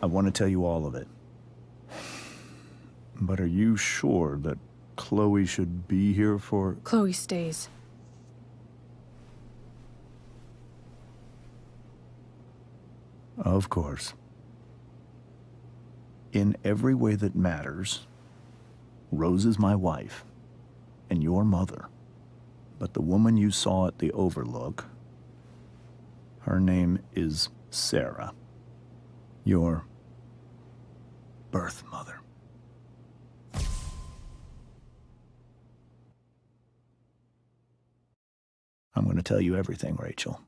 I want to tell you all of it. But are you sure that Chloe should be here for... Chloe stays. Of course. In every way that matters, Rose is my wife and your mother. But the woman you saw at the Overlook, her name is Sarah, your birth mother. I'm going to tell you everything, Rachel.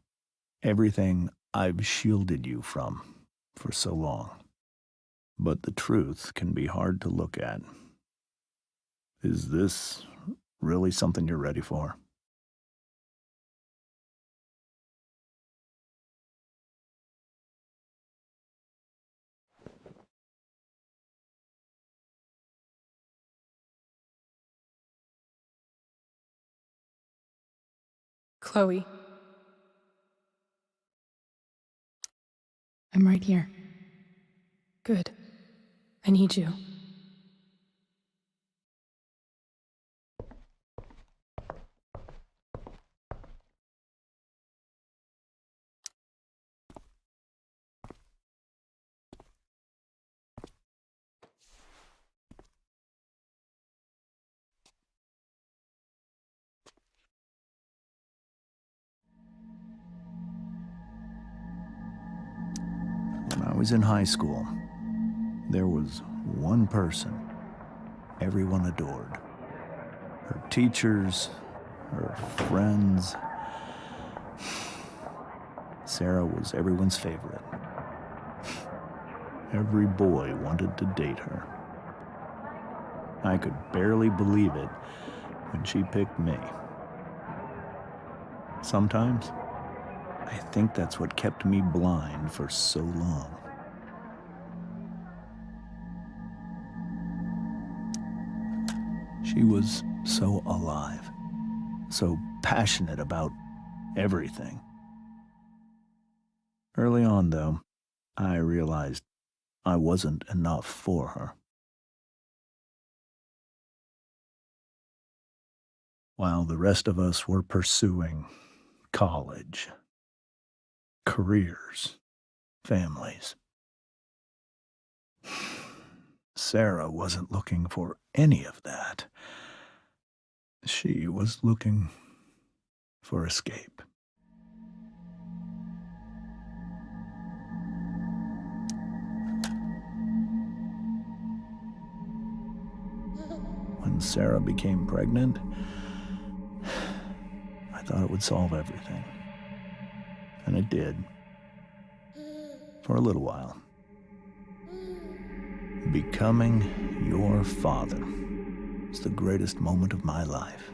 Everything I've shielded you from for so long. But the truth can be hard to look at. Is this really something you're ready for? Chloe. I'm right here. Good. I need you. When I was in high school, there was one person everyone adored. Her teachers, her friends. Sarah was everyone's favorite. Every boy wanted to date her. I could barely believe it when she picked me. Sometimes, I think that's what kept me blind for so long. She was so alive, so passionate about everything. Early on, though, I realized I wasn't enough for her. While the rest of us were pursuing college, careers, families, Sarah wasn't looking for any of that. She was looking for escape. When Sarah became pregnant, I thought it would solve everything. And it did. For a little while. Becoming your father was the greatest moment of my life.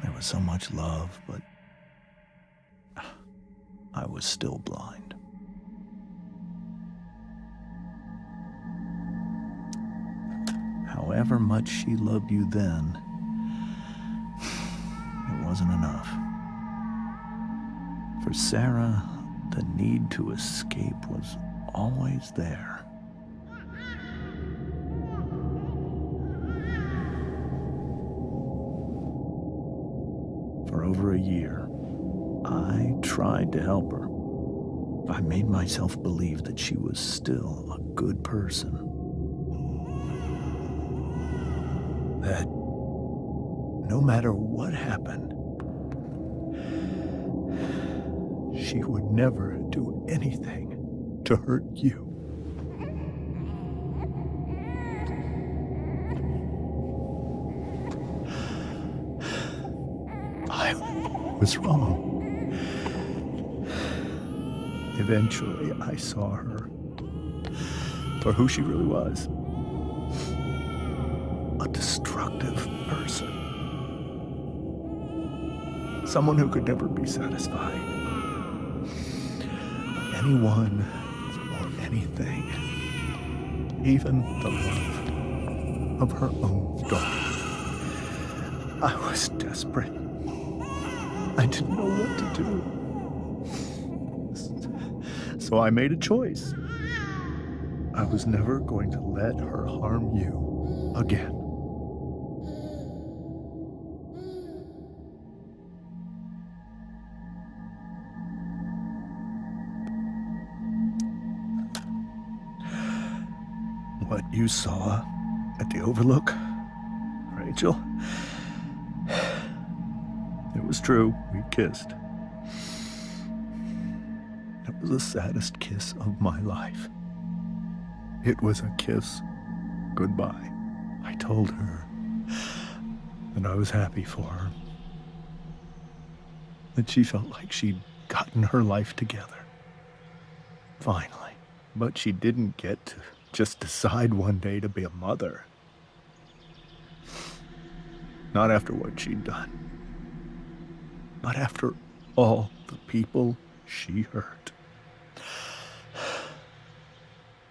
There was so much love, but I was still blind. However much she loved you then, it wasn't enough. For Sarah, the need to escape was always there. For over a year, I tried to help her. I made myself believe that she was still a good person. That no matter what happened, she would never do anything to hurt you. I was wrong. Eventually, I saw her for who she really was. A destructive person. Someone who could never be satisfied. Anyone or anything. Even the love of her own daughter. I was desperate. I didn't know what to do. So I made a choice. I was never going to let her harm you again. What you saw at the Overlook, Rachel, it was true. We kissed. It was the saddest kiss of my life. It was a kiss goodbye. I told her that I was happy for her, that she felt like she'd gotten her life together. Finally. But she didn't get to just decide one day to be a mother. Not after what she'd done. Not after all the people she hurt.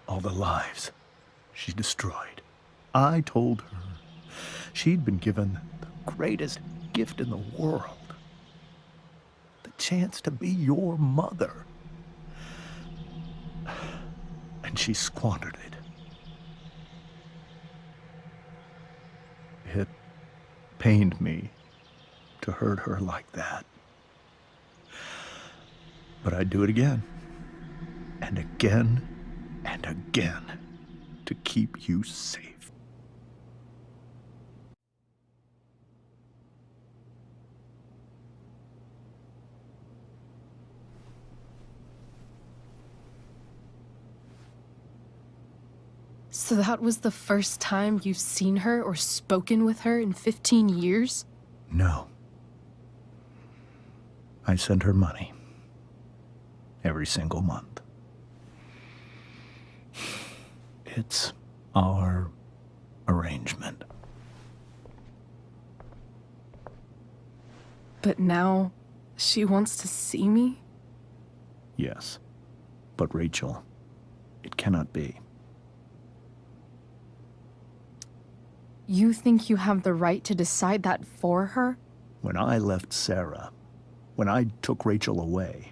All the lives she destroyed. I told her she'd been given the greatest gift in the world. The chance to be your mother. And she squandered it. It pained me to hurt her like that. But I'd do it again. And again. And again. To keep you safe. So that was the first time you've seen her or spoken with her in 15 years? No. I sent her money. Every single month. It's our arrangement. But now she wants to see me? Yes. But Rachel, it cannot be. You think you have the right to decide that for her? When I left Sarah, when I took Rachel away,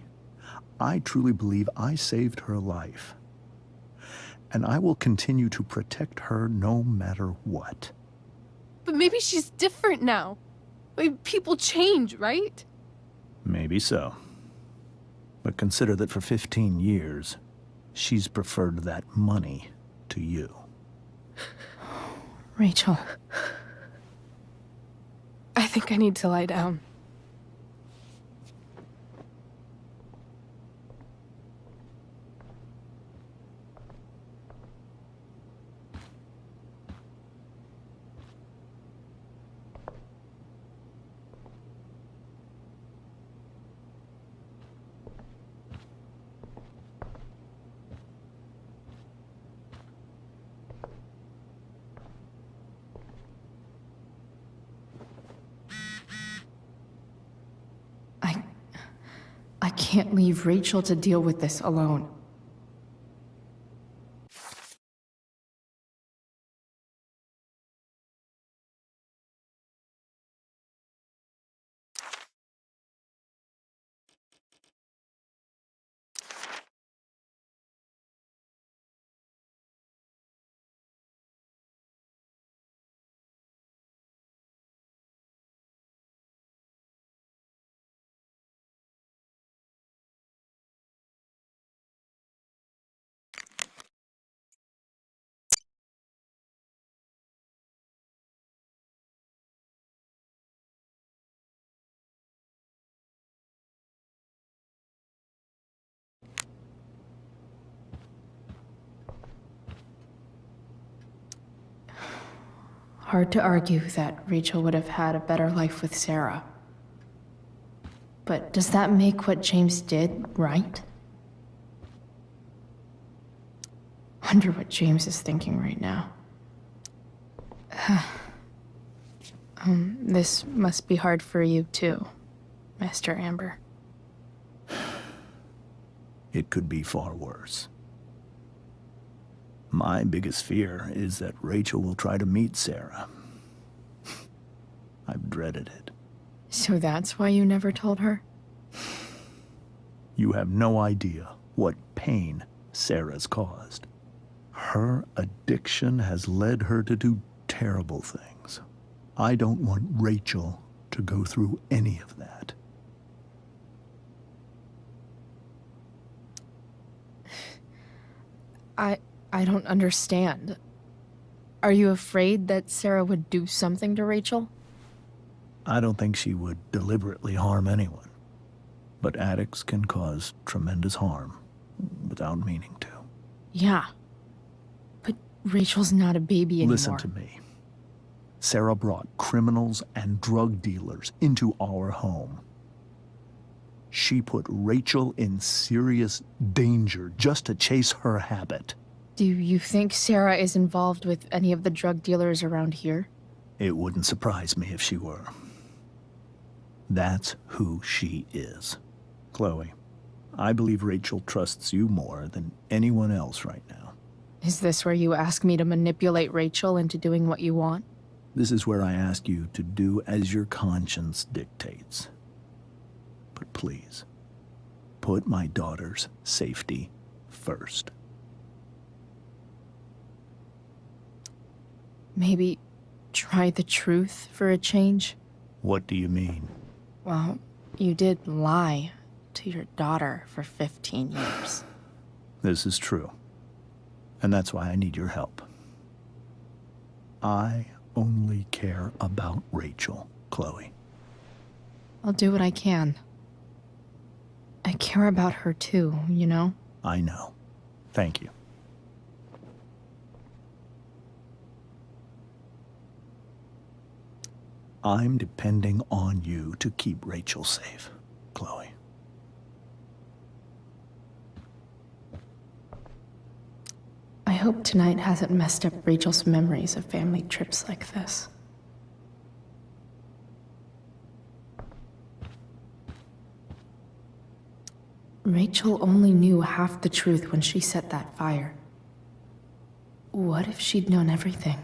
I truly believe I saved her life. And I will continue to protect her no matter what. But maybe she's different now. People change, right? Maybe so. But consider that for 15 years, she's preferred that money to you. Rachel. I think I need to lie down. I can't leave Rachel to deal with this alone. Hard to argue that Rachel would have had a better life with Sarah. But does that make what James did right? Wonder what James is thinking right now. This must be hard for you too, Master Amber. It could be far worse. My biggest fear is that Rachel will try to meet Sarah. I've dreaded it. So that's why you never told her? You have no idea what pain Sarah's caused. Her addiction has led her to do terrible things. I don't want Rachel to go through any of that. I don't understand. Are you afraid that Sarah would do something to Rachel? I don't think she would deliberately harm anyone. But addicts can cause tremendous harm without meaning to. Yeah. But Rachel's not a baby anymore. Listen to me. Sarah brought criminals and drug dealers into our home. She put Rachel in serious danger just to chase her habit. Do you think Sarah is involved with any of the drug dealers around here? It wouldn't surprise me if she were. That's who she is. Chloe, I believe Rachel trusts you more than anyone else right now. Is this where you ask me to manipulate Rachel into doing what you want? This is where I ask you to do as your conscience dictates. But please, put my daughter's safety first. Maybe try the truth for a change? What do you mean? Well, you did lie to your daughter for 15 years. This is true. And that's why I need your help. I only care about Rachel, Chloe. I'll do what I can. I care about her too, you know? I know. Thank you. I'm depending on you to keep Rachel safe, Chloe. I hope tonight hasn't messed up Rachel's memories of family trips like this. Rachel only knew half the truth when she set that fire. What if she'd known everything?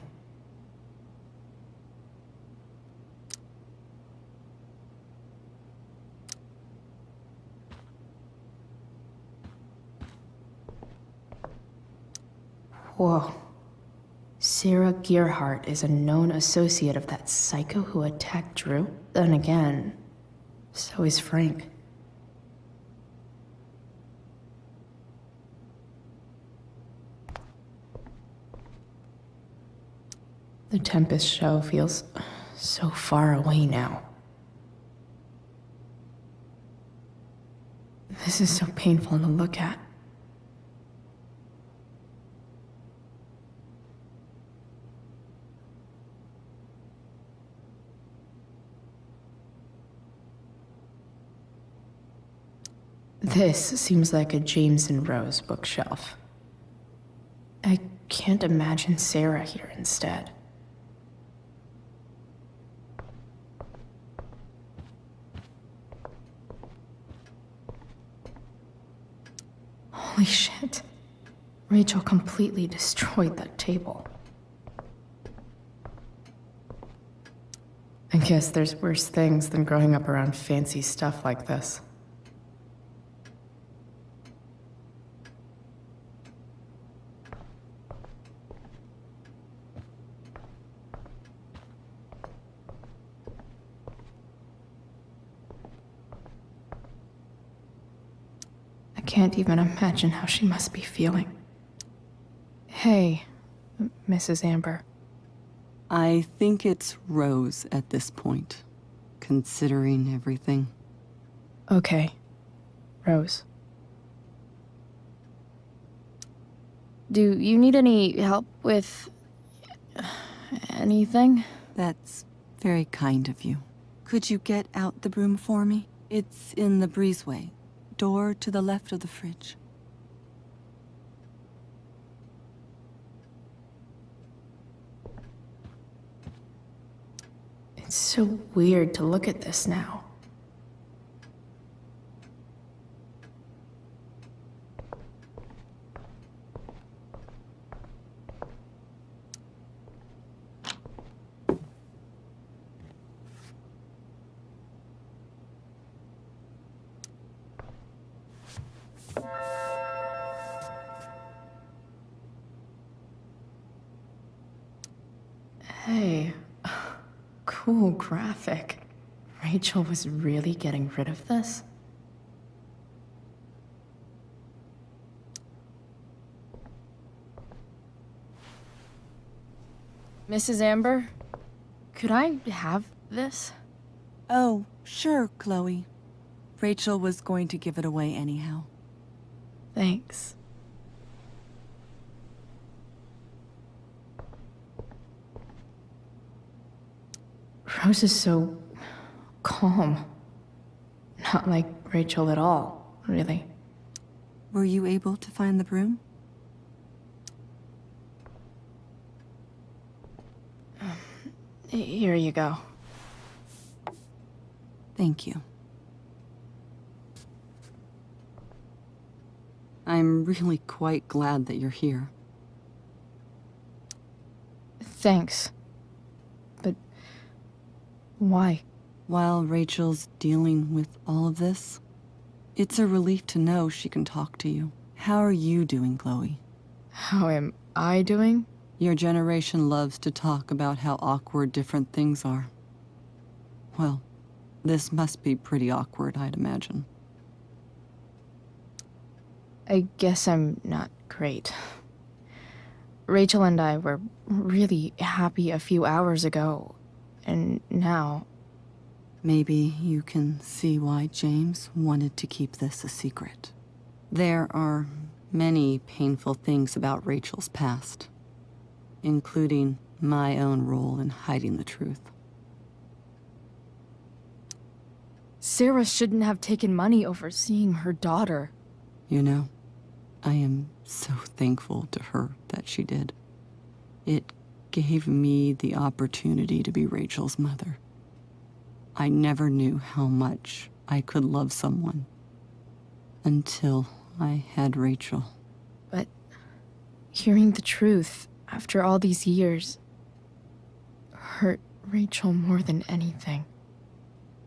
Whoa. Sarah Gearhart is a known associate of that psycho who attacked Drew? Then again, so is Frank. The Tempest show feels so far away now. This is so painful to look at. This seems like a James and Rose bookshelf. I can't imagine Sarah here instead. Holy shit. Rachel completely destroyed that table. I guess there's worse things than growing up around fancy stuff like this. I can't even imagine how she must be feeling. Hey, Mrs. Amber. I think it's Rose at this point, considering everything. Okay, Rose. Do you need any help with anything? That's very kind of you. Could you get out the broom for me? It's in the breezeway, door to the left of the fridge. It's so weird to look at this now. Hey, cool graphic. Rachel was really getting rid of this? Mrs. Amber, could I have this? Oh, sure, Chloe. Rachel was going to give it away anyhow. Thanks. Rose is so calm. Not like Rachel at all, really. Were you able to find the broom? Here you go. Thank you. I'm really quite glad that you're here. Thanks. But why? While Rachel's dealing with all of this, it's a relief to know she can talk to you. How are you doing, Chloe? How am I doing? Your generation loves to talk about how awkward different things are. Well, this must be pretty awkward, I'd imagine. I guess I'm not great. Rachel and I were really happy a few hours ago, and now... Maybe you can see why James wanted to keep this a secret. There are many painful things about Rachel's past, including my own role in hiding the truth. Sarah shouldn't have taken money over seeing her daughter. You know, I am so thankful to her that she did. It gave me the opportunity to be Rachel's mother. I never knew how much I could love someone until I had Rachel. But hearing the truth after all these years hurt Rachel more than anything.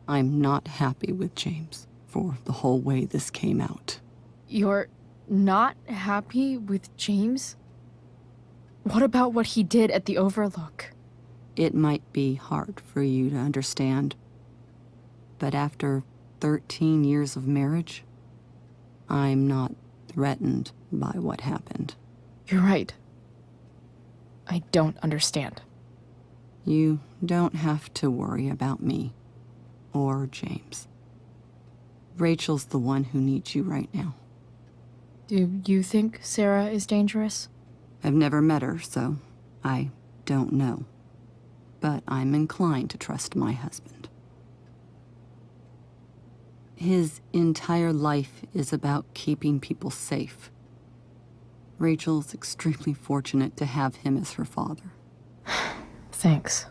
I'm not happy with James for the whole way this came out. You're not happy with James? What about what he did at the Overlook? It might be hard for you to understand, but after 13 years of marriage, I'm not threatened by what happened. You're right. I don't understand. You don't have to worry about me or James. Rachel's the one who needs you right now. Do you think Sarah is dangerous? I've never met her, so I don't know. But I'm inclined to trust my husband. His entire life is about keeping people safe. Rachel's extremely fortunate to have him as her father. Thanks.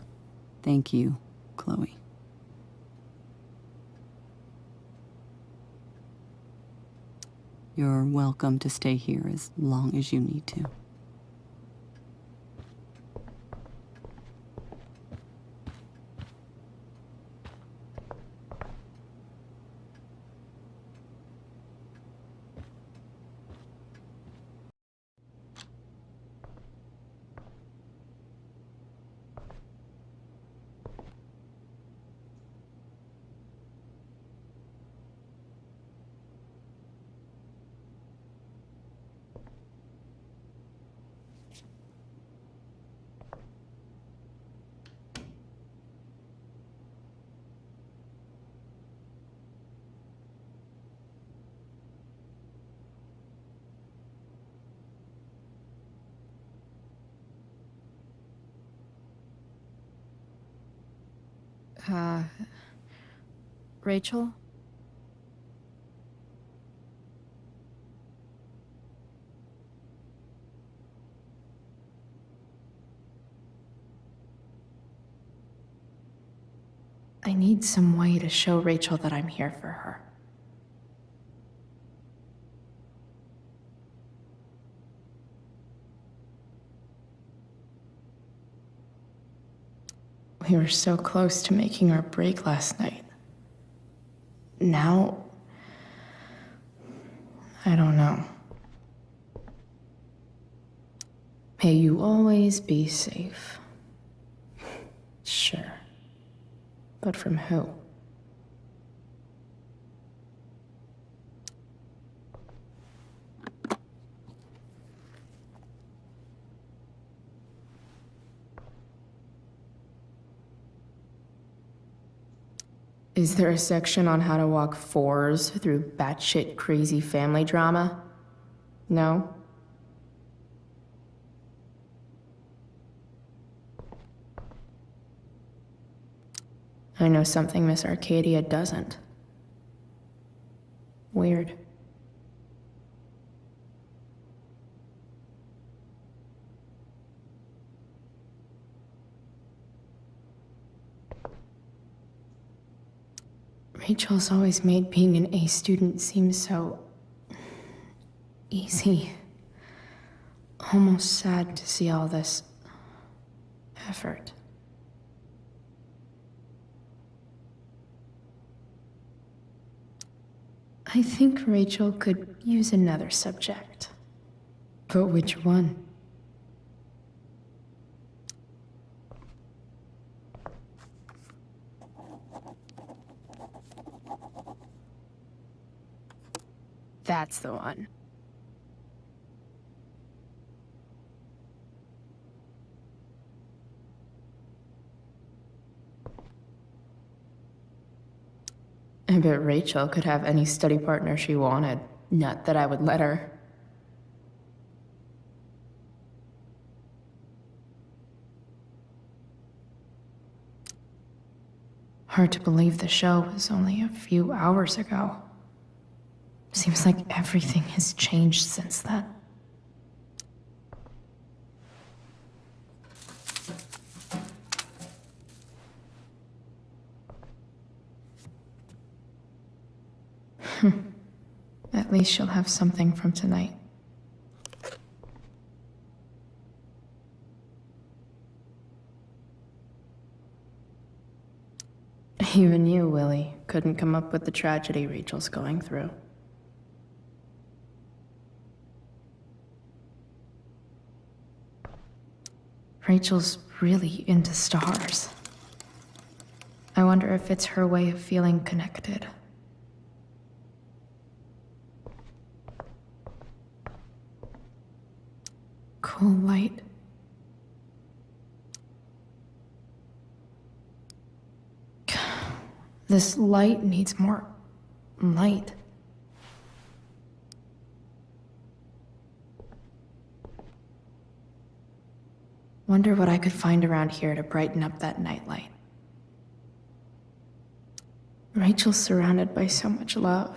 Thank you, Chloe. You're welcome to stay here as long as you need to. Rachel? I need some way to show Rachel that I'm here for her. We were so close to making our break last night. Now, I don't know. May you always be safe. Sure. But from who? Is there a section on how to walk fours through batshit crazy family drama? No? I know something Miss Arcadia doesn't. Weird. Rachel's always made being an A student seem so easy. Almost sad to see all this effort. I think Rachel could use another subject. But which one? That's the one. I bet Rachel could have any study partner she wanted. Not that I would let her. Hard to believe the show was only a few hours ago. Seems like everything has changed since then. At least she'll have something from tonight. Even you, Willie, couldn't come up with the tragedy Rachel's going through. Rachel's really into stars. I wonder if it's her way of feeling connected. Cool light. This light needs more light. Wonder what I could find around here to brighten up that nightlight. Rachel's surrounded by so much love,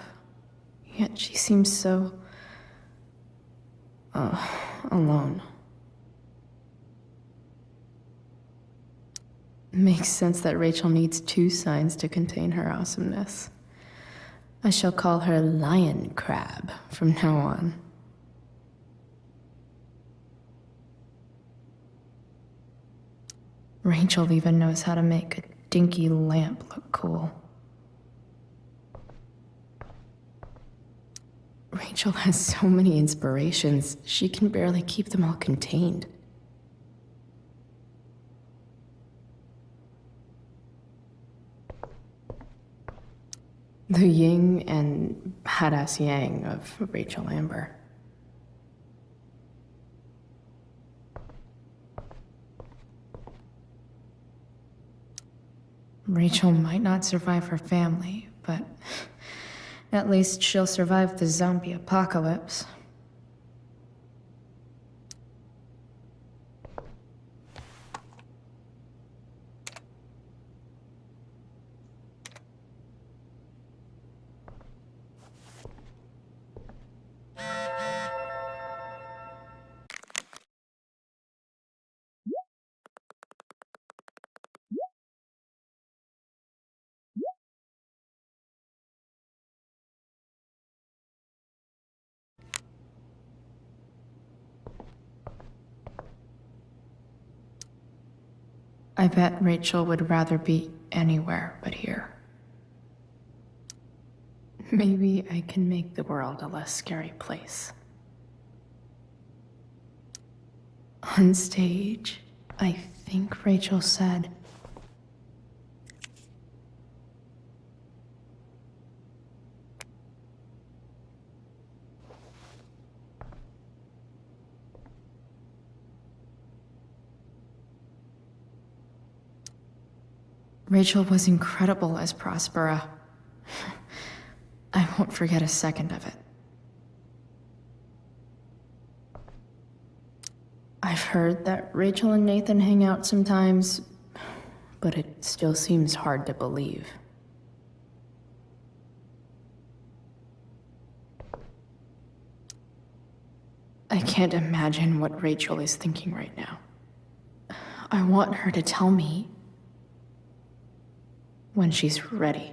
yet she seems so... alone. Makes sense that Rachel needs two signs to contain her awesomeness. I shall call her Lion Crab from now on. Rachel even knows how to make a dinky lamp look cool. Rachel has so many inspirations, she can barely keep them all contained. The yin and badass yang of Rachel Amber. Rachel might not survive her family, but at least she'll survive the zombie apocalypse. I bet Rachel would rather be anywhere but here. Maybe I can make the world a less scary place. On stage, I think Rachel said, Rachel was incredible as Prospera. I won't forget a second of it. I've heard that Rachel and Nathan hang out sometimes, but it still seems hard to believe. I can't imagine what Rachel is thinking right now. I want her to tell me when she's ready.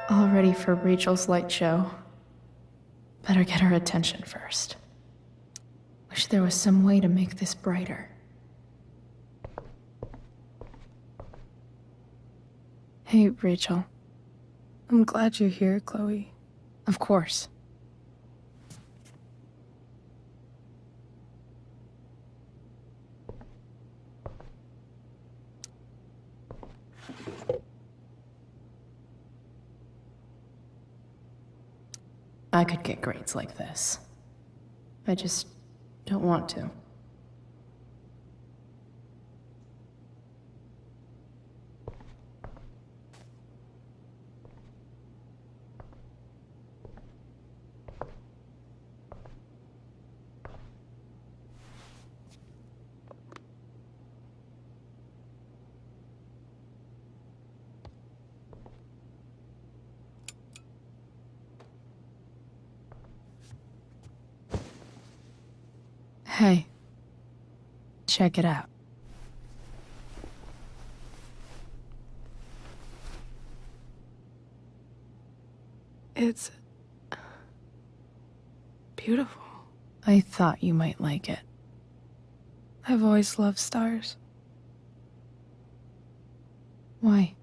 All ready for Rachel's light show. Better get her attention first. Wish there was some way to make this brighter. Hey, Rachel. I'm glad you're here, Chloe. Of course. I could get grades like this. I just don't want to. Hey, check it out. It's beautiful. I thought you might like it. I've always loved stars. Why?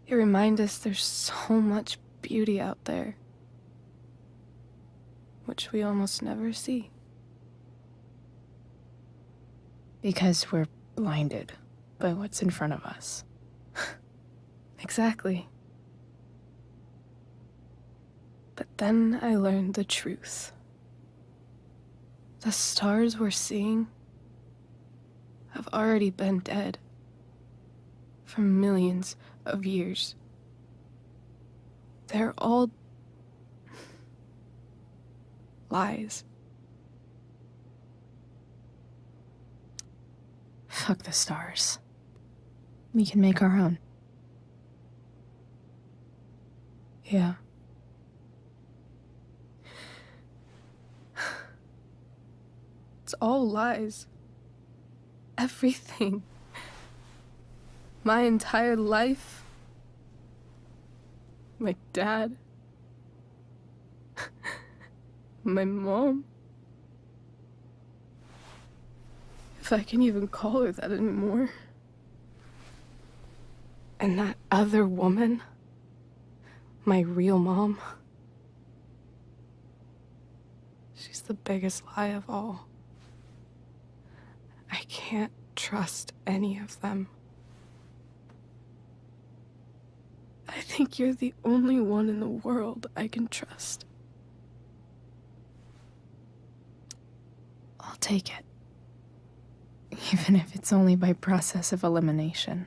They remind us there's so much beauty out there, which we almost never see. Because we're blinded by what's in front of us. Exactly. But then I learned the truth. The stars we're seeing have already been dead for millions of years. They're all lies. Fuck the stars. We can make our own. Yeah. It's all lies. Everything. My entire life. My dad. My mom. If I can even call her that anymore. And that other woman. My real mom. She's the biggest lie of all. I can't trust any of them. I think you're the only one in the world I can trust. I'll take it. Even if it's only by process of elimination.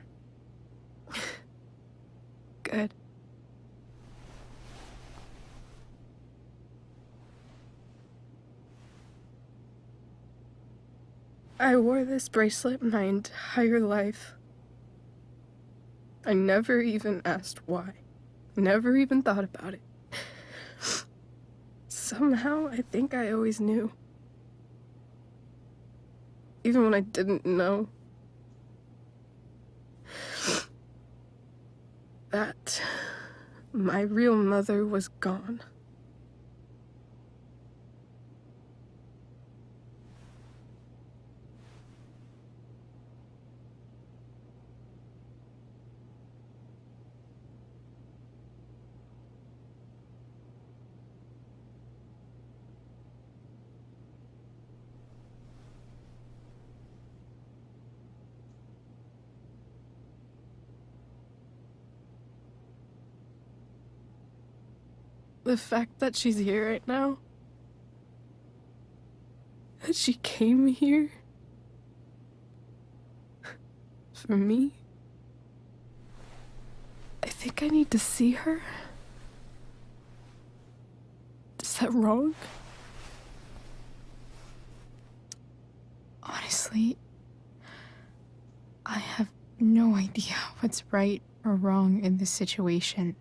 Good. I wore this bracelet my entire life. I never even asked why. Never even thought about it. Somehow, I think I always knew. Even when I didn't know. That my real mother was gone. The fact that she's here right now, that she came here for me, I think I need to see her. Is that wrong? Honestly, I have no idea what's right or wrong in this situation.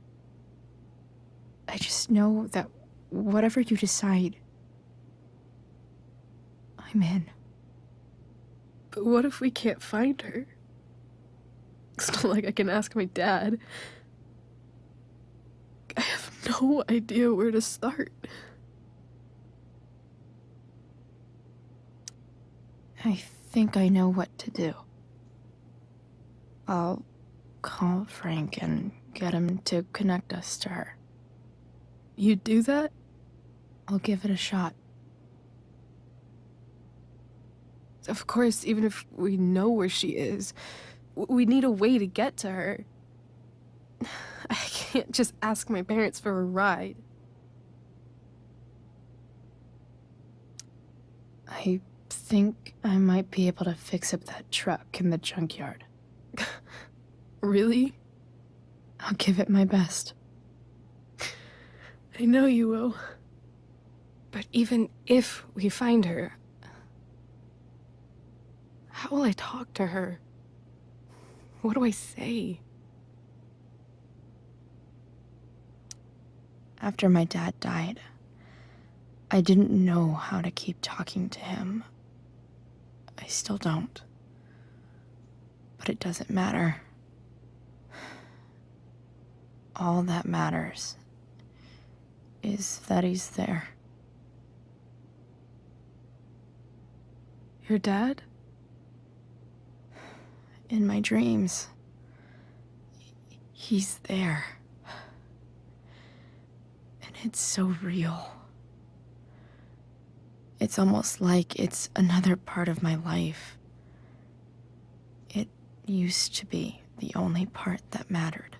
I just know that whatever you decide, I'm in. But what if we can't find her? It's not like I can ask my dad. I have no idea where to start. I think I know what to do. I'll call Frank and get him to connect us to her. You do that? I'll give it a shot. Of course, even if we know where she is, we need a way to get to her. I can't just ask my parents for a ride. I think I might be able to fix up that truck in the junkyard. Really? I'll give it my best. I know you will. But even if we find her, how will I talk to her? What do I say? After my dad died, I didn't know how to keep talking to him. I still don't. But it doesn't matter. All that matters is that he's there. Your dad? In my dreams, he's there. And it's so real. It's almost like it's another part of my life. It used to be the only part that mattered.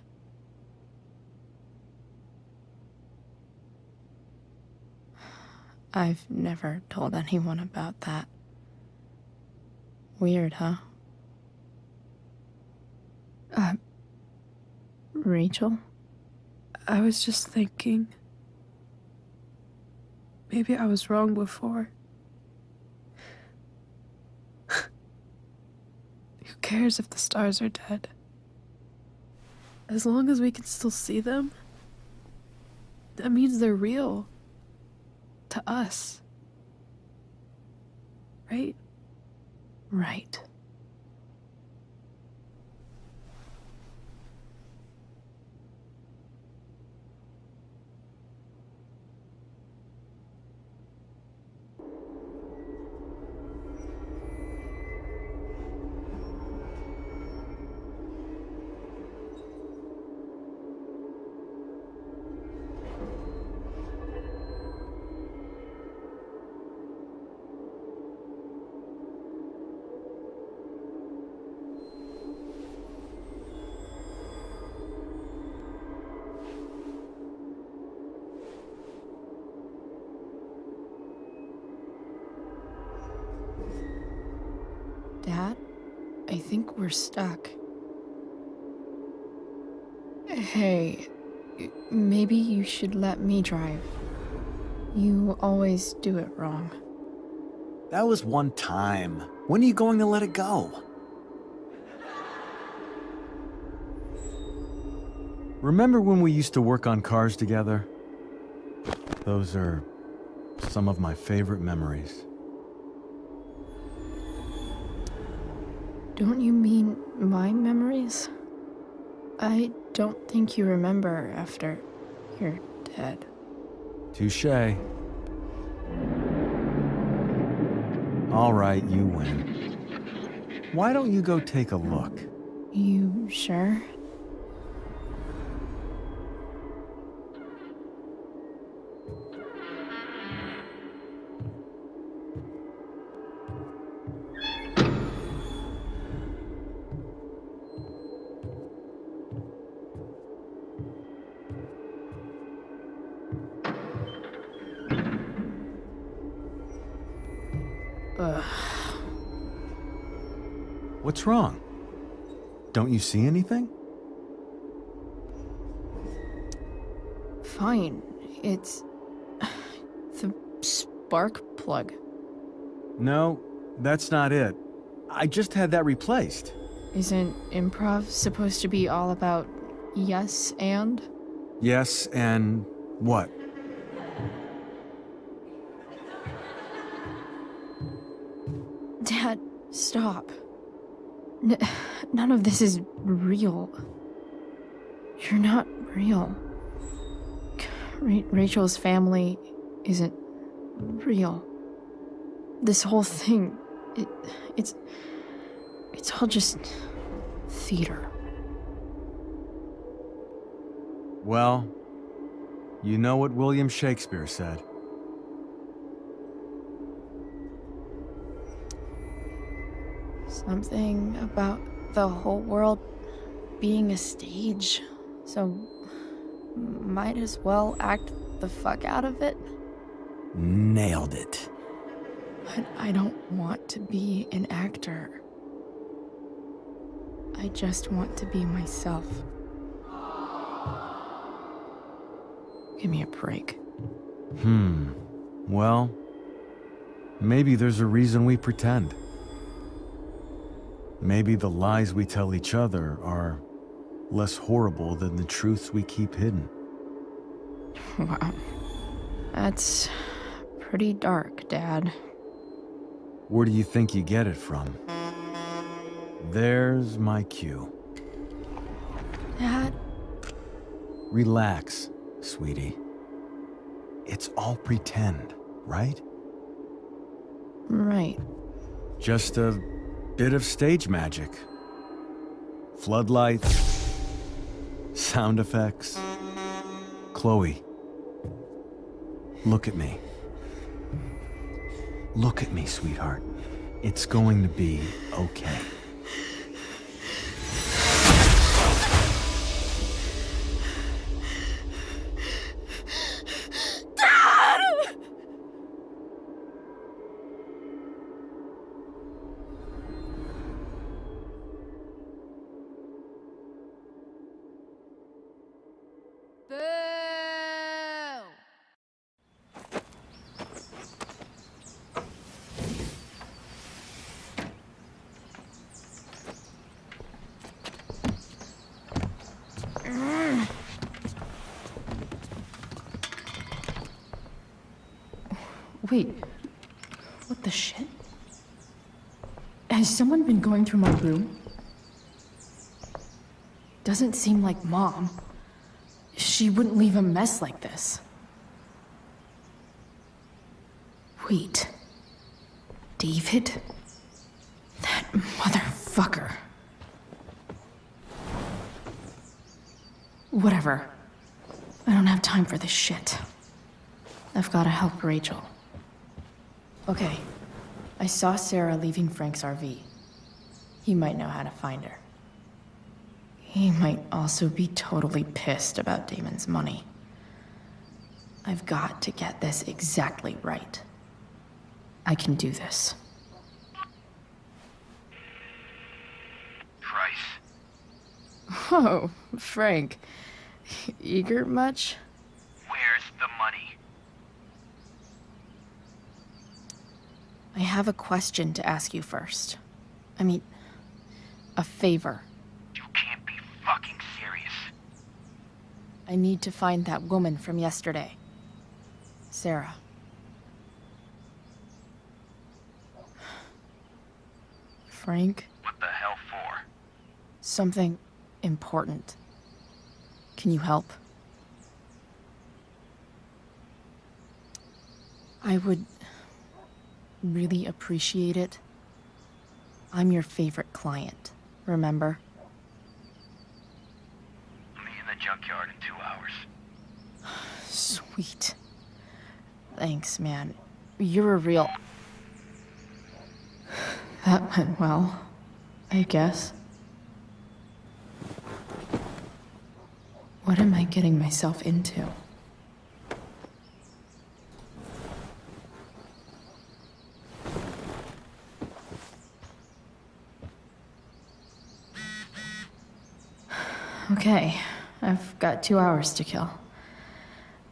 I've never told anyone about that. Weird, huh? Rachel? I was just thinking. Maybe I was wrong before. Who cares if the stars are dead? As long as we can still see them, that means they're real. To us. Right? Right. Dad, I think we're stuck. Hey, maybe you should let me drive. You always do it wrong. That was one time. When are you going to let it go? Remember when we used to work on cars together? Those are some of my favorite memories. Don't you mean my memories? I don't think you remember after you're dead. Touché. All right, you win. Why don't you go take a look? You sure? What's wrong? Don't you see anything? Fine. It's the spark plug. No, that's not it. I just had that replaced. Isn't improv supposed to be all about yes and? Yes, and what? Dad, stop. None of this is real. You're not real. Rachel's family isn't real. This whole thing, it's all just theater. Well, you know what William Shakespeare said. Something about the whole world being a stage, so might as well act the fuck out of it. Nailed it. But I don't want to be an actor. I just want to be myself. Give me a break. Well, maybe there's a reason we pretend. Maybe the lies we tell each other are less horrible than the truths we keep hidden. Wow. That's pretty dark, Dad. Where do you think you get it from? There's my cue. Dad? Relax, sweetie. It's all pretend, right? Right. Just a bit of stage magic. Floodlights, sound effects. Chloe, look at me. Look at me, sweetheart. It's going to be okay. Wait. What the shit? Has someone been going through my room? Doesn't seem like Mom. She wouldn't leave a mess like this. Wait. David? That motherfucker. Whatever. I don't have time for this shit. I've gotta help Rachel. Okay. I saw Sarah leaving Frank's RV. He might know how to find her. He might also be totally pissed about Damon's money. I've got to get this exactly right. I can do this. Price, Oh, Frank. Eager much? where's the money? I have a question to ask you first. I mean, a favor. You can't be fucking serious. I need to find that woman from yesterday. Sarah. Frank, What the hell for? something important. Can you help? I would really appreciate it. I'm your favorite client, remember? I'll meet you in the junkyard in 2 hours. Sweet. Thanks, man. You're a real... That went well, I guess. What am I getting myself into? I've got 2 hours to kill.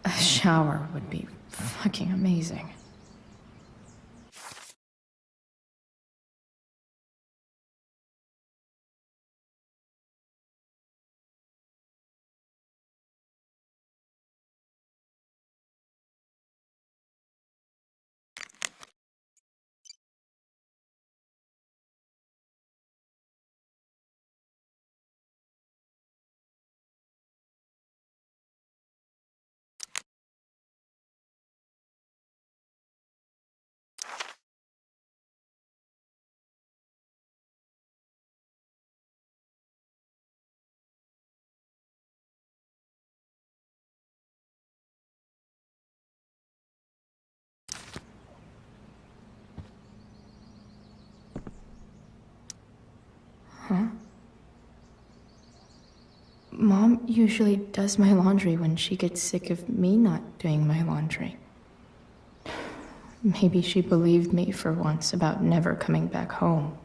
A shower would be fucking amazing. Huh? Mom usually does my laundry when she gets sick of me not doing my laundry. Maybe she believed me for once about never coming back home.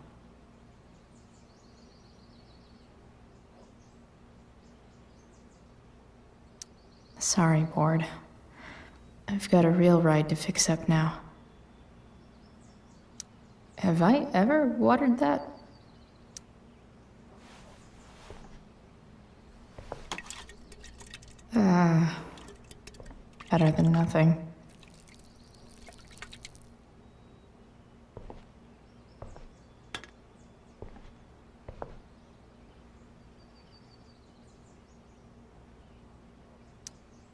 Sorry, Board. I've got a real ride to fix up now. Have I ever watered that? Better than nothing.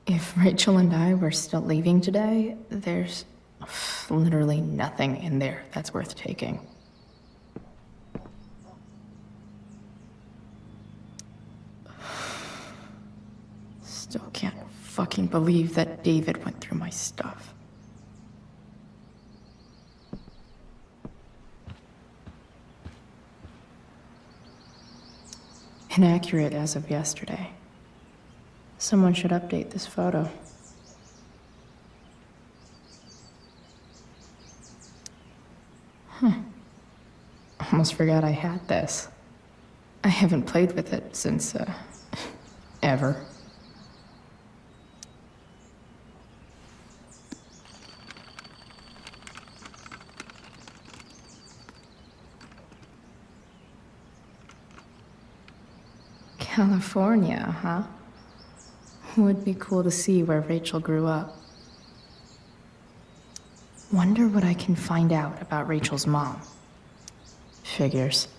If Rachel and I were still leaving today, there's literally nothing in there that's worth taking. Still can't fucking believe that David went through my stuff. Inaccurate as of yesterday. Someone should update this photo. Almost forgot I had this. I haven't played with it since, ever. California, huh? Would be cool to see where Rachel grew up. Wonder what I can find out about Rachel's mom. Figures.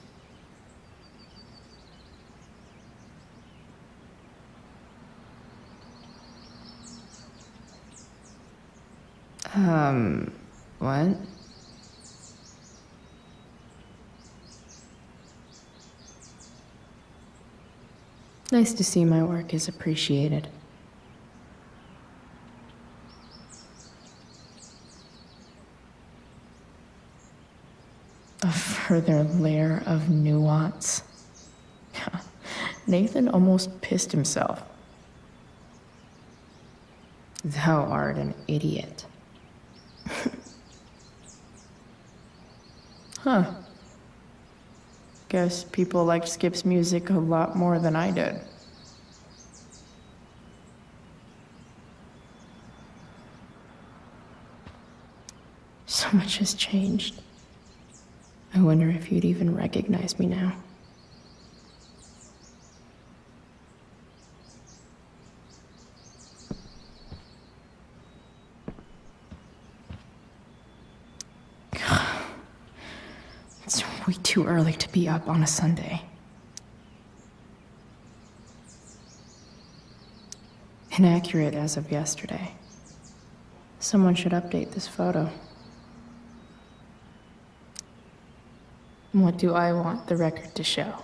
What? Nice to see my work is appreciated. A further layer of nuance. Nathan almost pissed himself. Thou art an idiot. Huh. Guess people liked Skip's music a lot more than I did. So much has changed. I wonder if you'd even recognize me now. It's way too early to be up on a Sunday. Inaccurate as of yesterday. Someone should update this photo. What do I want the record to show?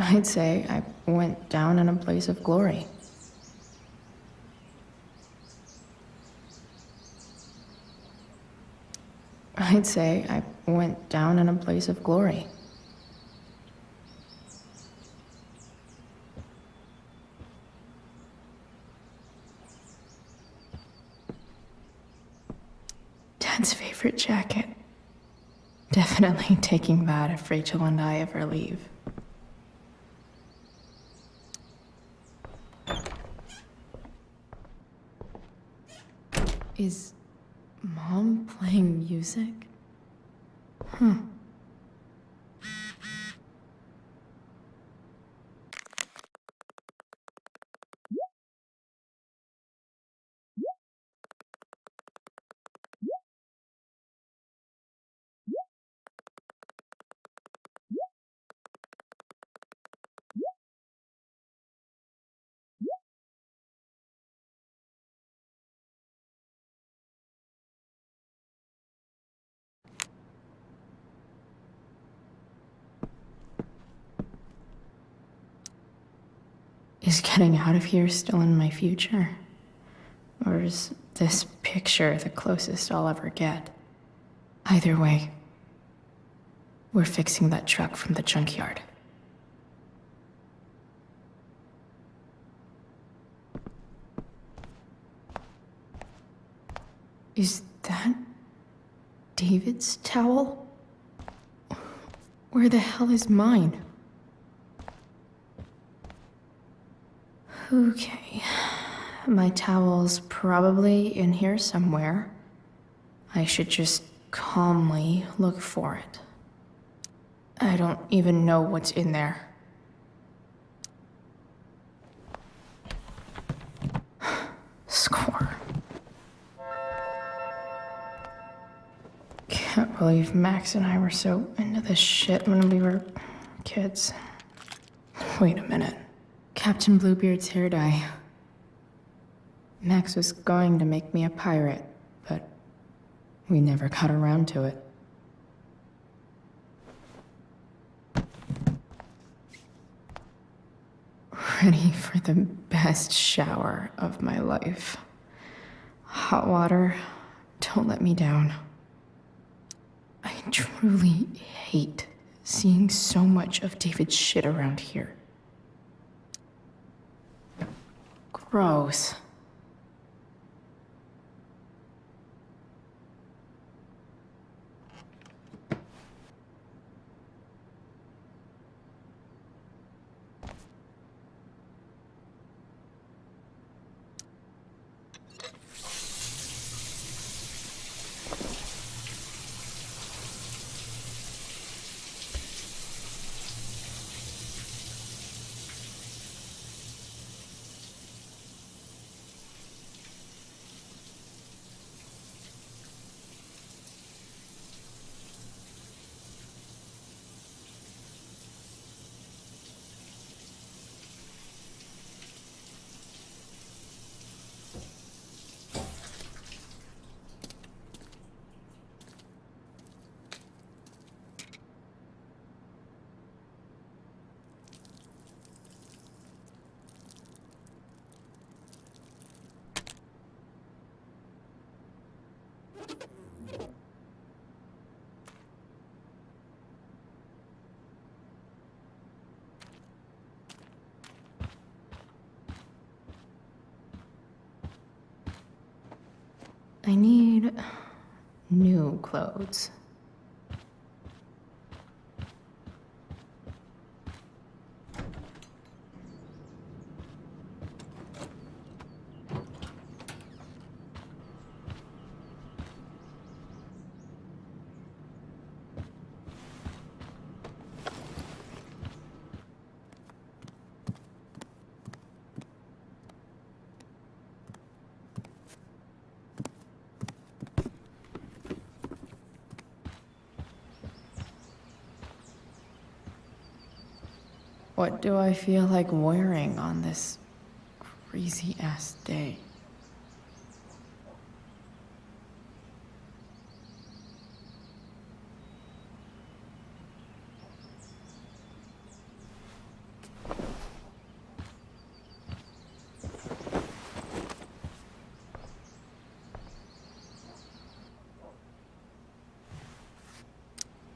I'd say I went down in a blaze of glory. I'd say I went down in a blaze of glory. Dad's favorite jacket. Definitely taking that if Rachel and I ever leave. Is Mom playing music? Huh. Is getting out of here still in my future? Or is this picture the closest I'll ever get? Either way, we're fixing that truck from the junkyard. Is that David's towel? Where the hell is mine? Okay, my towel's probably in here somewhere. I should just calmly look for it. I don't even know what's in there. Score. Can't believe Max and I were so into this shit when we were kids. Wait a minute. Captain Bluebeard's hair dye. Max was going to make me a pirate, but we never got around to it. Ready for the best shower of my life. Hot water, don't let me down. I truly hate seeing so much of David's shit around here. Gross. I need new clothes. What do I feel like wearing on this crazy-ass day?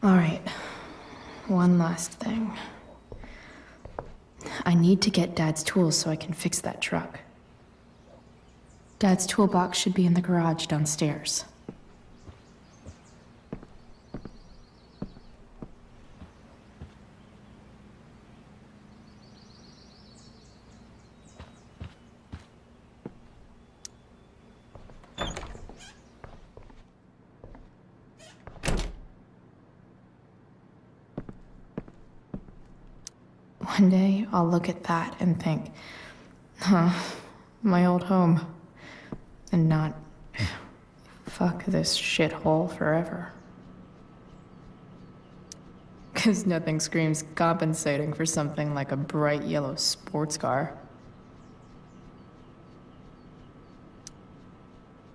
All right, one last thing. I need to get Dad's tools so I can fix that truck. Dad's toolbox should be in the garage downstairs. One day, I'll look at that and think, huh, my old home. And not, fuck this shithole forever. Because nothing screams compensating for something like a bright yellow sports car.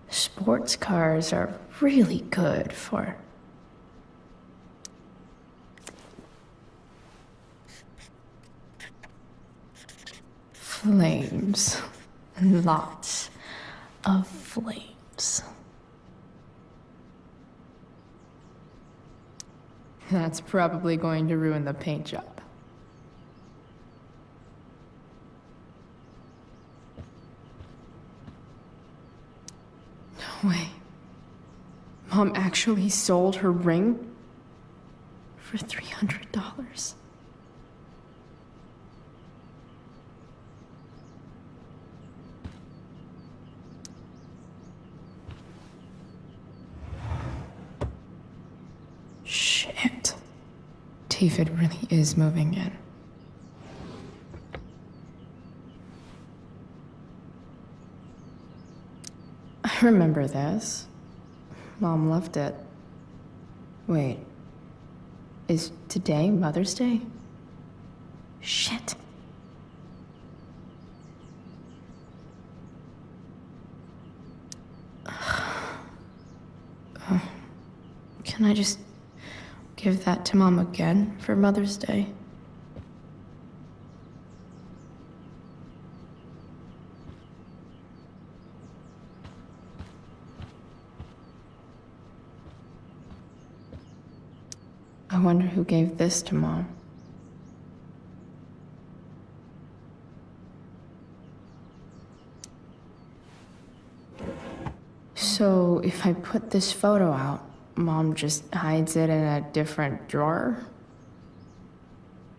Sports cars are really good for flames. Lots of flames. That's probably going to ruin the paint job. No way. Mom actually sold her ring for $300. Shit. David really is moving in. I remember this. Mom loved it. Wait. Is today Mother's Day? Shit. Can I just give that to Mom again for Mother's Day? I wonder who gave this to Mom. So if I put this photo out, Mom just hides it in a different drawer?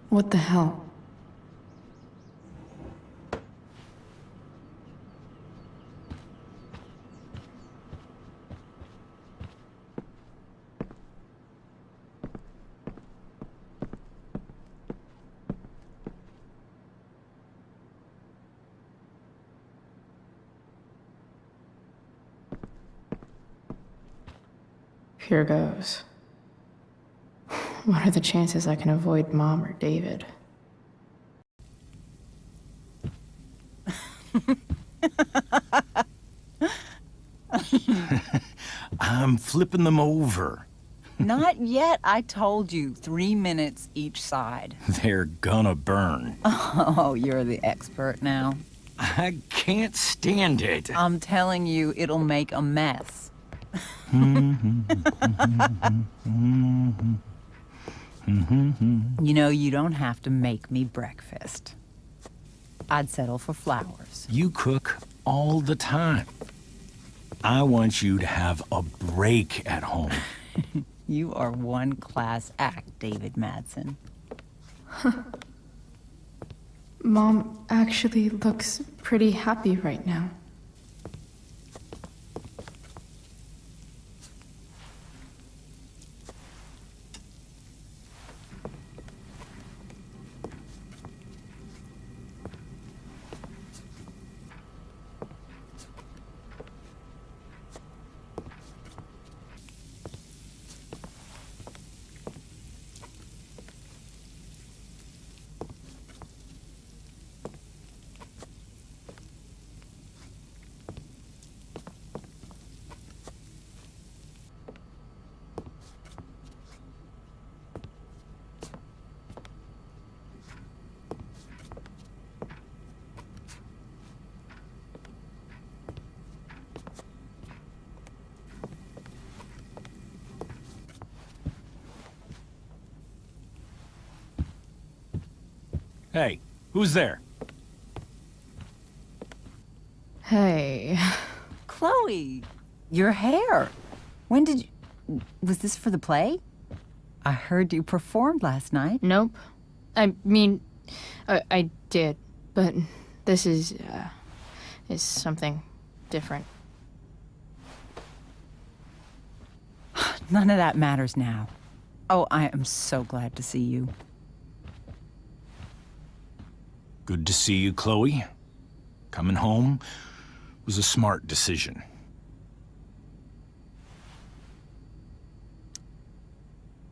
What the hell? Here goes. What are the chances I can avoid Mom or David? I'm flipping them over. Not yet. I told you, 3 minutes each side. They're gonna burn. Oh, you're the expert now. I can't stand it. I'm telling you, it'll make a mess. You know, you don't have to make me breakfast. I'd settle for flowers. You cook all the time. I want you to have a break at home. You are one class act, David Madsen. Mom actually looks pretty happy right now. Hey, who's there? Hey. Chloe, your hair. When did you... Was this for the play? I heard you performed last night. Nope. I mean, I did, but this is something different. None of that matters now. Oh, I am so glad to see you. Good to see you, Chloe. Coming home was a smart decision.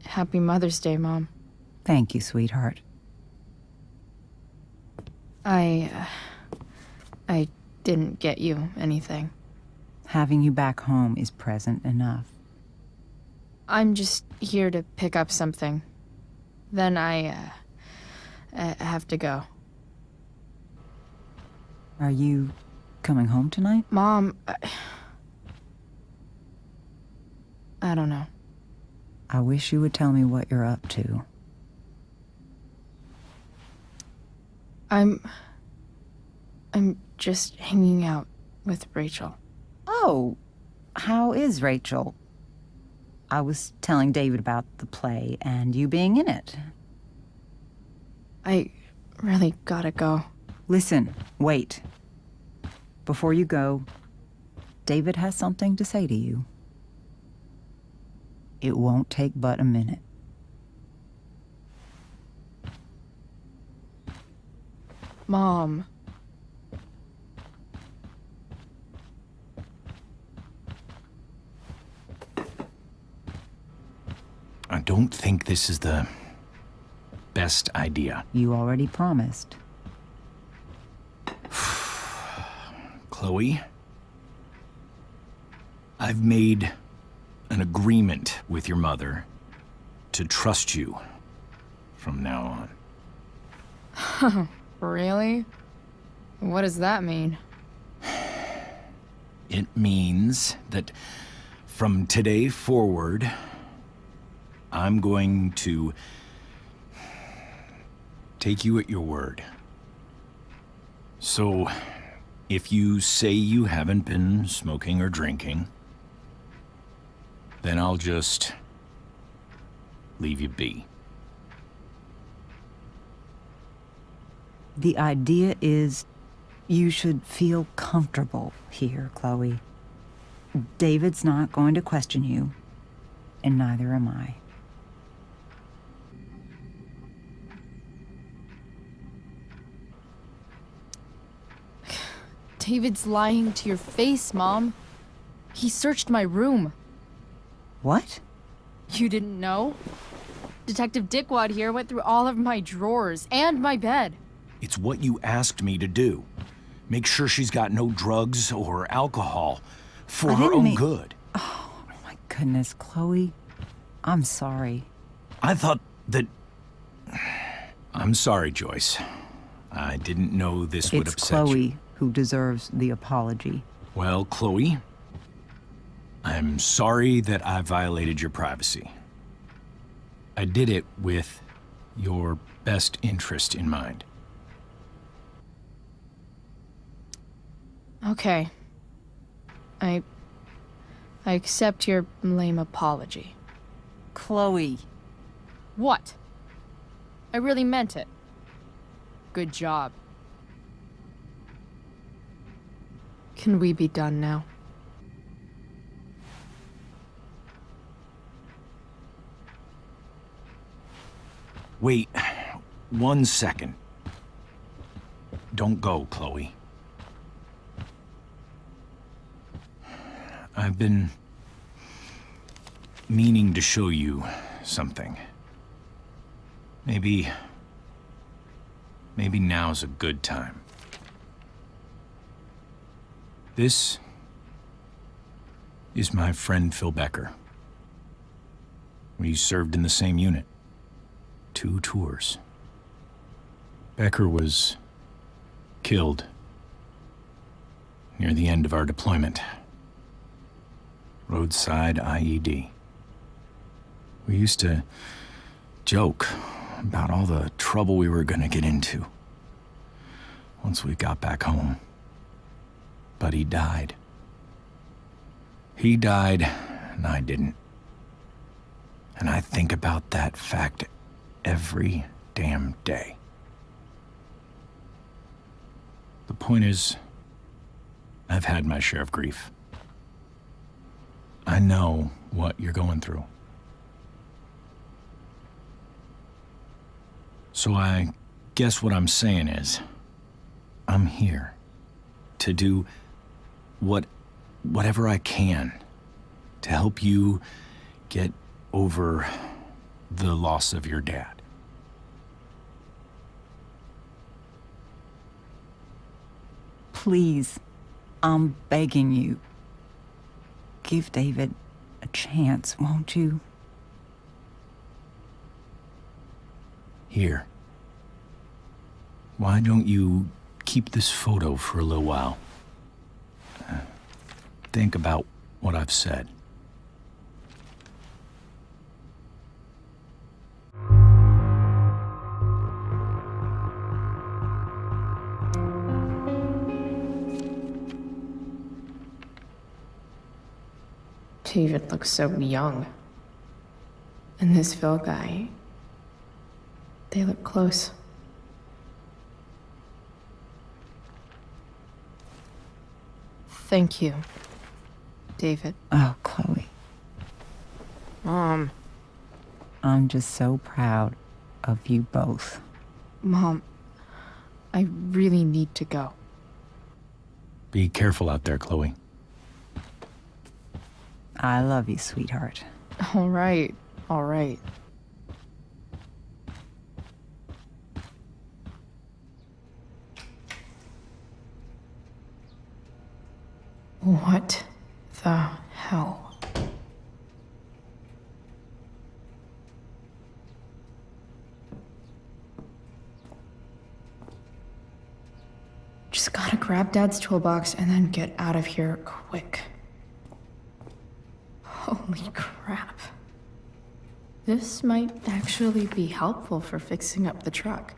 Happy Mother's Day, Mom. Thank you, sweetheart. I didn't get you anything. Having you back home is present enough. I'm just here to pick up something. Then I have to go. Are you coming home tonight? Mom, I don't know. I wish you would tell me what you're up to. I'm just hanging out with Rachel. Oh, how is Rachel? I was telling David about the play and you being in it. I really gotta go. Listen, wait. Before you go, David has something to say to you. It won't take but a minute. Mom. I don't think this is the best idea. You already promised. Chloe, I've made an agreement with your mother to trust you from now on. Really? What does that mean? It means that from today forward, I'm going to take you at your word. So, if you say you haven't been smoking or drinking, then I'll just leave you be. The idea is you should feel comfortable here, Chloe. David's not going to question you, and neither am I. David's lying to your face, Mom. He searched my room. What? You didn't know? Detective Dickwad here went through all of my drawers and my bed. It's what you asked me to do. Make sure she's got no drugs or alcohol for I her didn't own mean- good. Oh my goodness, Chloe. I'm sorry. I thought that... I'm sorry, Joyce. I didn't know this would It's upset Chloe you. who deserves the apology. Well, Chloe, I'm sorry that I violated your privacy. I did it with your best interest in mind. Okay. I accept your lame apology. Chloe. What? I really meant it. Good job. Can we be done now? Wait 1 second. Don't go, Chloe. I've been meaning to show you something. Maybe now's a good time. This is my friend Phil Becker. We served in the same unit. 2 tours. Becker was killed near the end of our deployment. Roadside IED. We used to joke about all the trouble we were gonna get into once we got back home. But he died. He died, and I didn't. And I think about that fact every damn day. The point is, I've had my share of grief. I know what you're going through. So I guess what I'm saying is, I'm here to do whatever I can to help you get over the loss of your dad. Please, I'm begging you. Give David a chance, won't you? Here. Why don't you keep this photo for a little while? Think about what I've said. David looks so young. And this Phil guy, they look close. Thank you, David. Oh, Chloe, Mom. I'm just so proud of you both. Mom, I really need to go. Be careful out there, Chloe. I love you, sweetheart. All right, all right. What the hell? Just gotta grab Dad's toolbox and then get out of here quick. Holy crap. This might actually be helpful for fixing up the truck.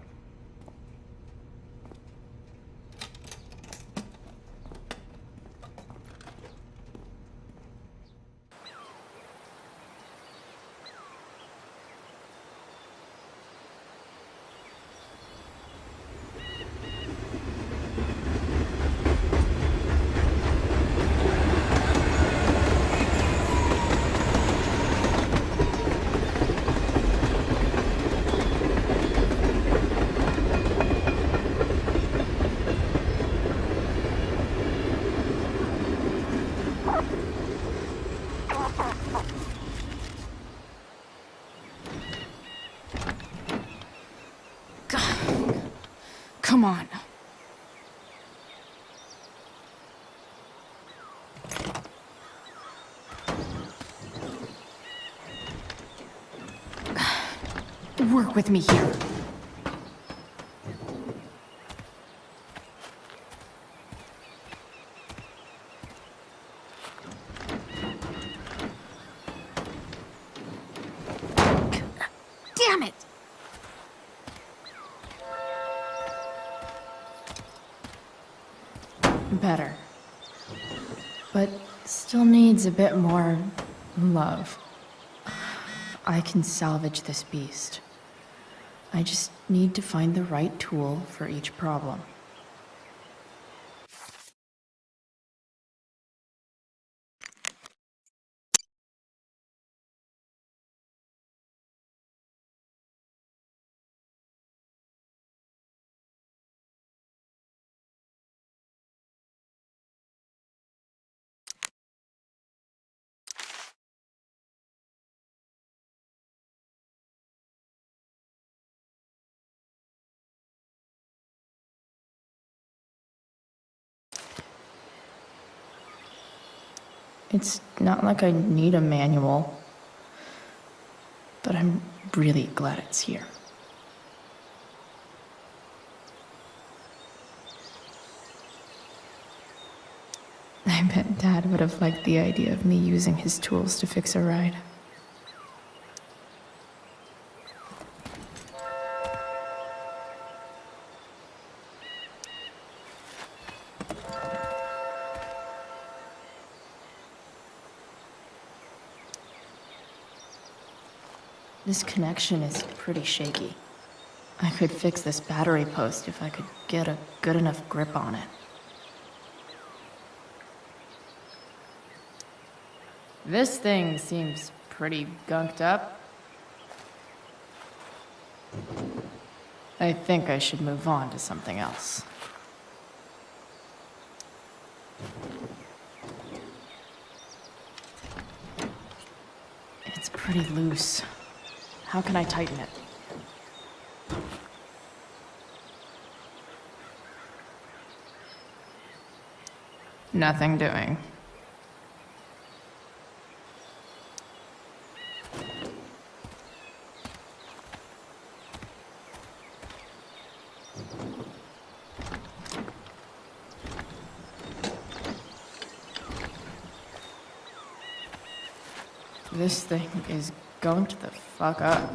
Come on. Work with me here. Damn it! Better. But still needs a bit more love. I can salvage this beast. I just need to find the right tool for each problem. It's not like I need a manual, but I'm really glad it's here. I bet Dad would have liked the idea of me using his tools to fix a ride. This connection is pretty shaky. I could fix this battery post if I could get a good enough grip on it. This thing seems pretty gunked up. I think I should move on to something else. It's pretty loose. How can I tighten it? Nothing doing. This thing is going to the fuck up.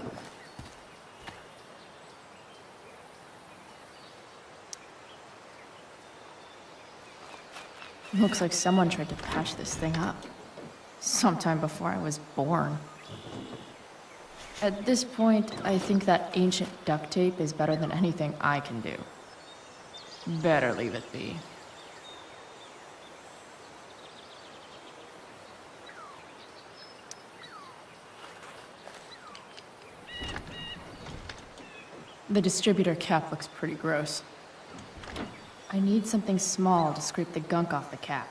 Looks like someone tried to patch this thing up. Sometime before I was born. At this point, I think that ancient duct tape is better than anything I can do. Better leave it be. The distributor cap looks pretty gross. I need something small to scrape the gunk off the cap.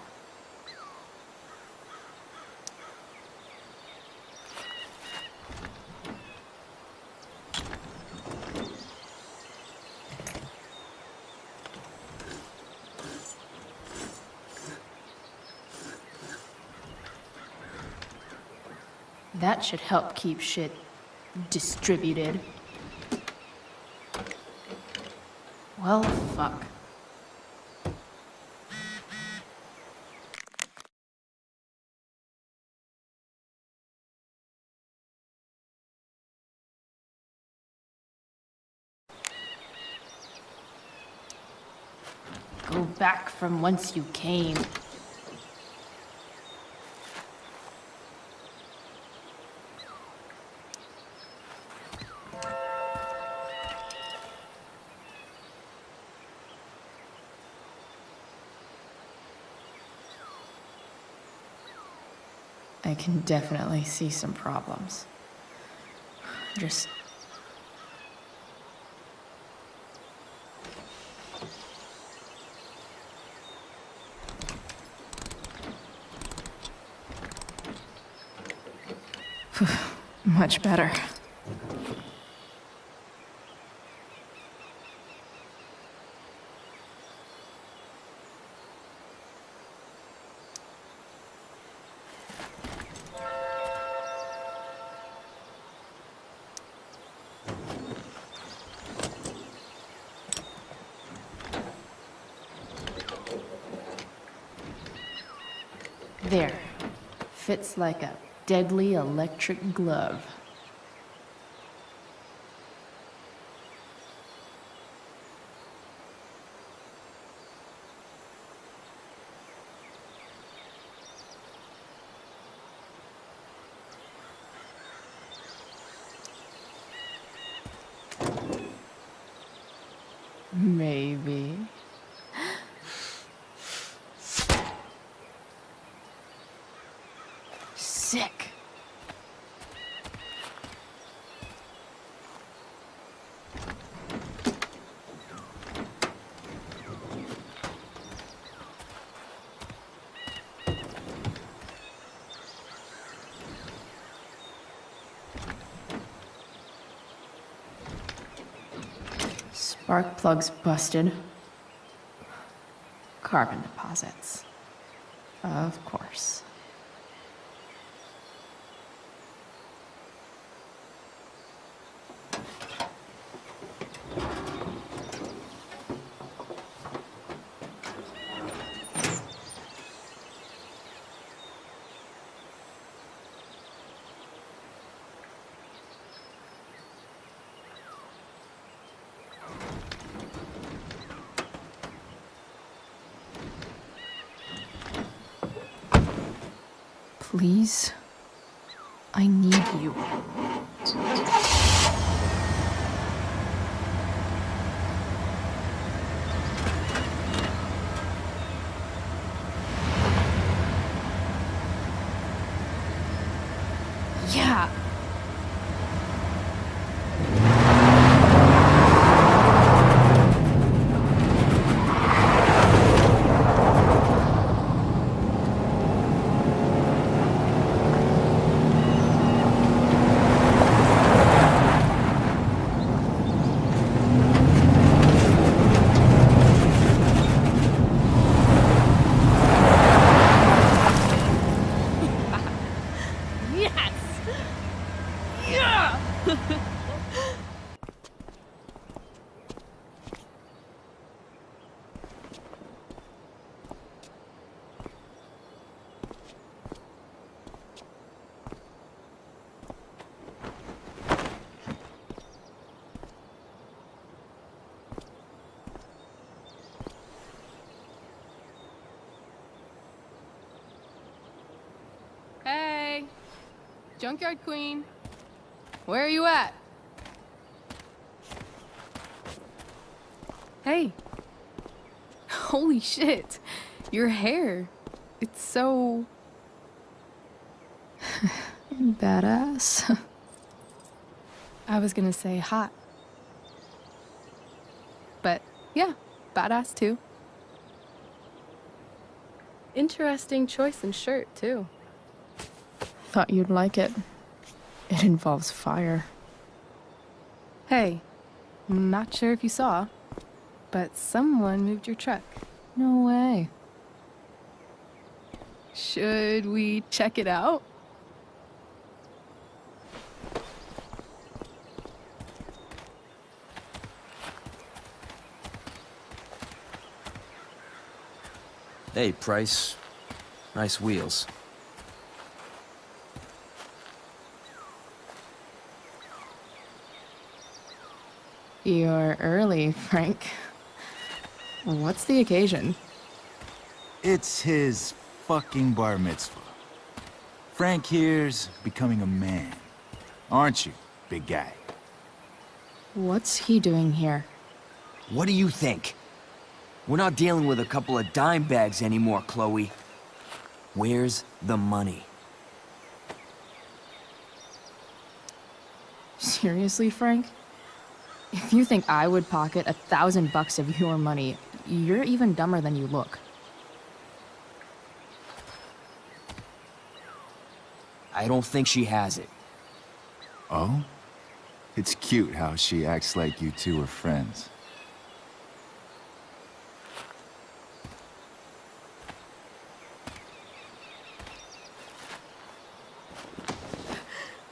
That should help keep shit distributed. Well, fuck. Go back from whence you came. I can definitely see some problems. Just... much better. There. Fits like a deadly electric glove. Maybe. Sick. Spark plugs busted. Carbon deposits. Of course. Please? I need you. Yeah. Junkyard Queen. Where are you at? Hey. Holy shit. Your hair. It's so... Badass. I was gonna say hot. But yeah, badass too. Interesting choice in shirt too. Thought you'd like it. It involves fire. Hey, not sure if you saw, but someone moved your truck. No way. Should we check it out? Hey, Price. Nice wheels. You're early, Frank. What's the occasion? It's his fucking bar mitzvah. Frank here's becoming a man. Aren't you, big guy? What's he doing here? What do you think? We're not dealing with a couple of dime bags anymore, Chloe. Where's the money? Seriously, Frank? If you think I would pocket $1,000 of your money, you're even dumber than you look. I don't think she has it. Oh? It's cute how she acts like you two are friends.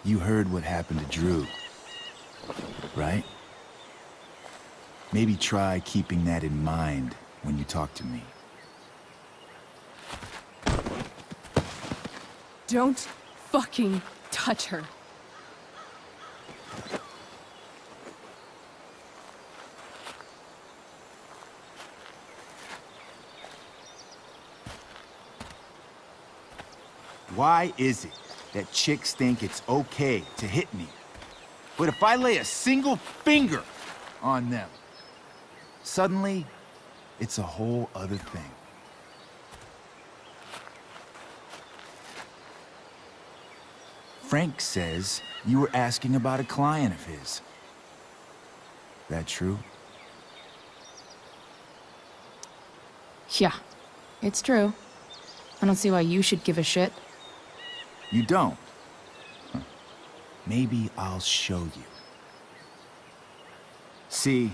You heard what happened to Drew, right? Maybe try keeping that in mind when you talk to me. Don't fucking touch her. Why is it that chicks think it's okay to hit me? But if I lay a single finger on them, suddenly, it's a whole other thing. Frank says you were asking about a client of his. That true? Yeah, it's true. I don't see why you should give a shit. You don't? Huh. Maybe I'll show you. See,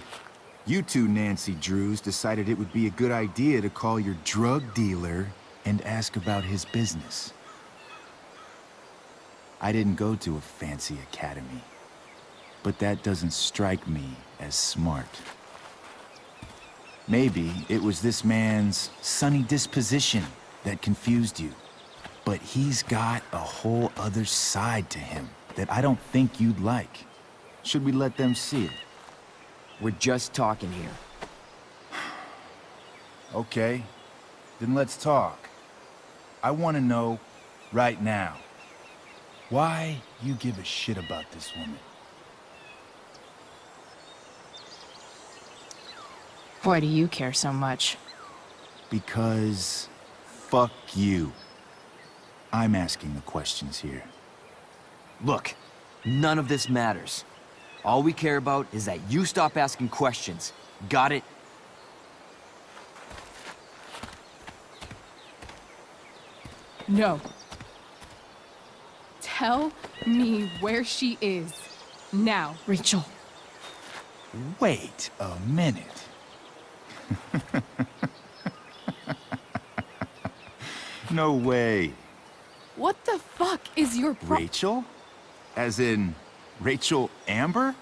you two Nancy Drews decided it would be a good idea to call your drug dealer and ask about his business. I didn't go to a fancy academy, but that doesn't strike me as smart. Maybe it was this man's sunny disposition that confused you. But he's got a whole other side to him that I don't think you'd like. Should we let them see it? We're just talking here. Okay, then let's talk. I want to know right now why you give a shit about this woman. Why do you care so much? Because fuck you. I'm asking the questions here. Look, none of this matters. All we care about is that you stop asking questions. Got it? No. Tell me where she is. Now. Rachel. Wait a minute. No way. What the fuck is your Rachel? As in, Rachel Amber?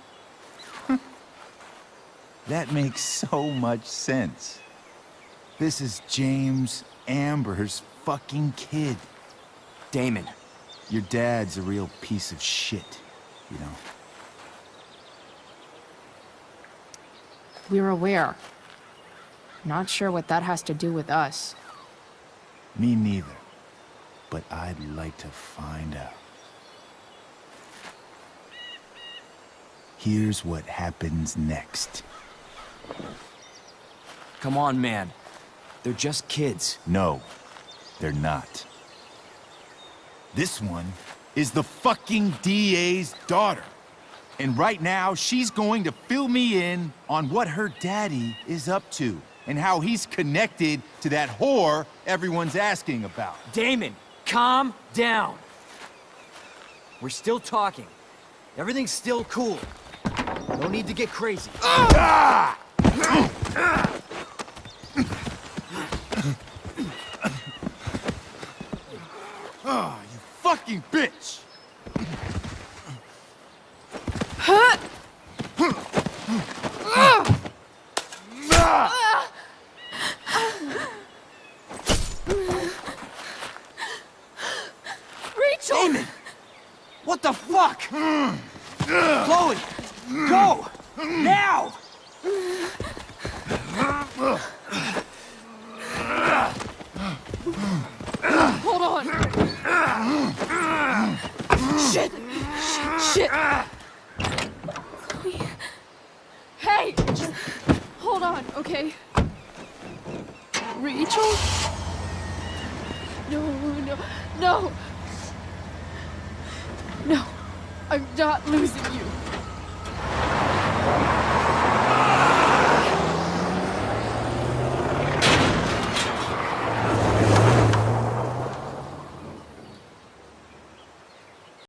That makes so much sense. This is James Amber's fucking kid. Damon. Your dad's a real piece of shit, you know? We're aware. Not sure what that has to do with us. Me neither. But I'd like to find out. here's what happens next. Come on, man. They're just kids. No, they're not. This one is the fucking DA's daughter. And right now, she's going to fill me in on what her daddy is up to and how he's connected to that whore everyone's asking about. Damon, calm down. We're still talking. Everything's still cool. No need to get crazy. Ah! Oh, you fucking bitch! Rachel! Damon! What the fuck? Chloe! Go! Now! Hold on. Shit! Shit! Hey! Just hold on, okay? Rachel? No. No, I'm not losing you.